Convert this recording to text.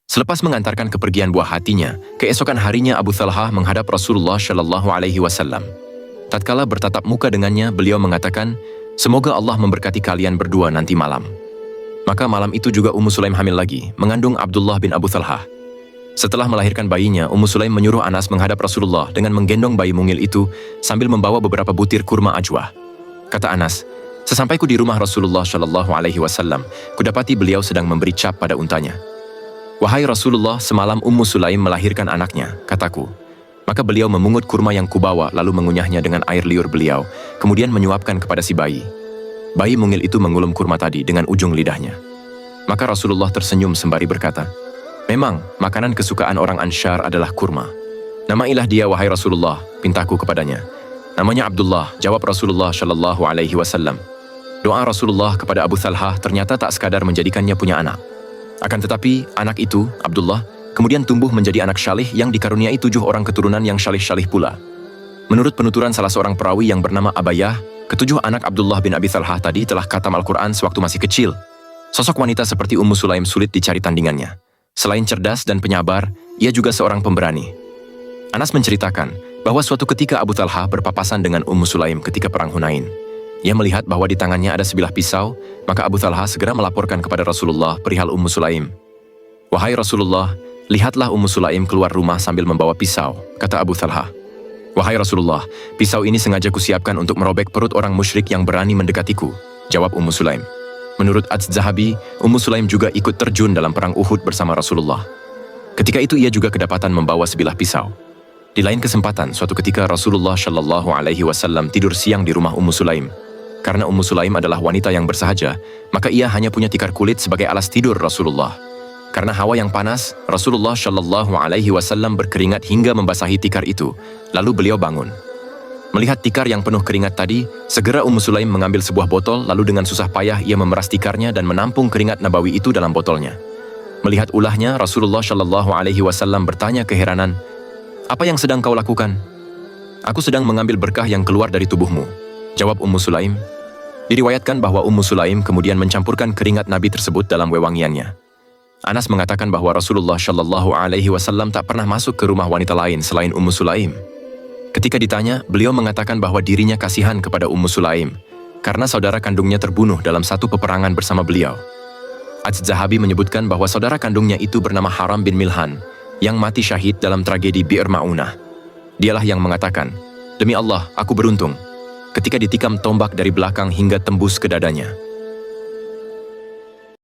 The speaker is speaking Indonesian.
Selepas mengantarkan kepergian buah hatinya, keesokan harinya Abu Thalhah menghadap Rasulullah Shallallahu Alaihi Wasallam. Tatkala bertatap muka dengannya, beliau mengatakan, "Semoga Allah memberkati kalian berdua nanti malam." Maka malam itu juga Ummu Sulaim hamil lagi, mengandung Abdullah bin Abu Thalhah. Setelah melahirkan bayinya, Ummu Sulaim menyuruh Anas menghadap Rasulullah dengan menggendong bayi mungil itu sambil membawa beberapa butir kurma ajwah. Kata Anas, "Sesampaiku di rumah Rasulullah Shallallahu Alaihi Wasallam, kudapati beliau sedang memberi cap pada untanya. Wahai Rasulullah, semalam Ummu Sulaim melahirkan anaknya," kataku. Maka beliau memungut kurma yang kubawa lalu mengunyahnya dengan air liur beliau, kemudian menyuapkan kepada si bayi. Bayi mungil itu mengulum kurma tadi dengan ujung lidahnya. Maka Rasulullah tersenyum sembari berkata, "Memang, makanan kesukaan orang Ansyar adalah kurma. Namailah dia wahai Rasulullah," pintaku kepadanya. "Namanya Abdullah," jawab Rasulullah Shallallahu Alaihi Wasallam. Doa Rasulullah kepada Abu Thalhah ternyata tak sekadar menjadikannya punya anak. Akan tetapi, anak itu, Abdullah, kemudian tumbuh menjadi anak syalih yang dikaruniai 7 orang keturunan yang syalih-syalih pula. Menurut penuturan salah seorang perawi yang bernama Abayah, ke-7 anak Abdullah bin Abi Thalhah tadi telah khatam Al-Quran sewaktu masih kecil. Sosok wanita seperti Ummu Sulaim sulit dicari tandingannya. Selain cerdas dan penyabar, ia juga seorang pemberani. Anas menceritakan bahwa suatu ketika Abu Thalhah berpapasan dengan Ummu Sulaim ketika perang Hunain. Ia melihat bahwa di tangannya ada sebilah pisau, maka Abu Thalhah segera melaporkan kepada Rasulullah perihal Ummu Sulaim. "Wahai Rasulullah, lihatlah Ummu Sulaim keluar rumah sambil membawa pisau," kata Abu Thalhah. "Wahai Rasulullah, pisau ini sengaja kusiapkan untuk merobek perut orang musyrik yang berani mendekatiku," jawab Ummu Sulaim. Menurut Az-Zahabi, Ummu Sulaim juga ikut terjun dalam perang Uhud bersama Rasulullah. Ketika itu ia juga kedapatan membawa sebilah pisau. Di lain kesempatan, suatu ketika Rasulullah Shallallahu Alaihi Wasallam tidur siang di rumah Ummu Sulaim. Karena Ummu Sulaim adalah wanita yang bersahaja, maka ia hanya punya tikar kulit sebagai alas tidur Rasulullah. Karena hawa yang panas, Rasulullah Shallallahu Alaihi Wasallam berkeringat hingga membasahi tikar itu. Lalu beliau bangun. Melihat tikar yang penuh keringat tadi, segera Ummu Sulaim mengambil sebuah botol, lalu dengan susah payah ia memeras tikarnya dan menampung keringat nabawi itu dalam botolnya. Melihat ulahnya, Rasulullah Shallallahu Alaihi Wasallam bertanya keheranan, "Apa yang sedang kau lakukan?" "Aku sedang mengambil berkah yang keluar dari tubuhmu," jawab Ummu Sulaim. Diriwayatkan bahwa Ummu Sulaim kemudian mencampurkan keringat Nabi tersebut dalam wewangiannya. Anas mengatakan bahwa Rasulullah Shallallahu Alaihi Wasallam tak pernah masuk ke rumah wanita lain selain Ummu Sulaim. Ketika ditanya, beliau mengatakan bahwa dirinya kasihan kepada Ummu Sulaim karena saudara kandungnya terbunuh dalam satu peperangan bersama beliau. Az-Zahabi menyebutkan bahwa saudara kandungnya itu bernama Haram bin Milhan yang mati syahid dalam tragedi Bi'r Ma'unah. Dialah yang mengatakan, "Demi Allah, aku beruntung," ketika ditikam tombak dari belakang hingga tembus ke dadanya.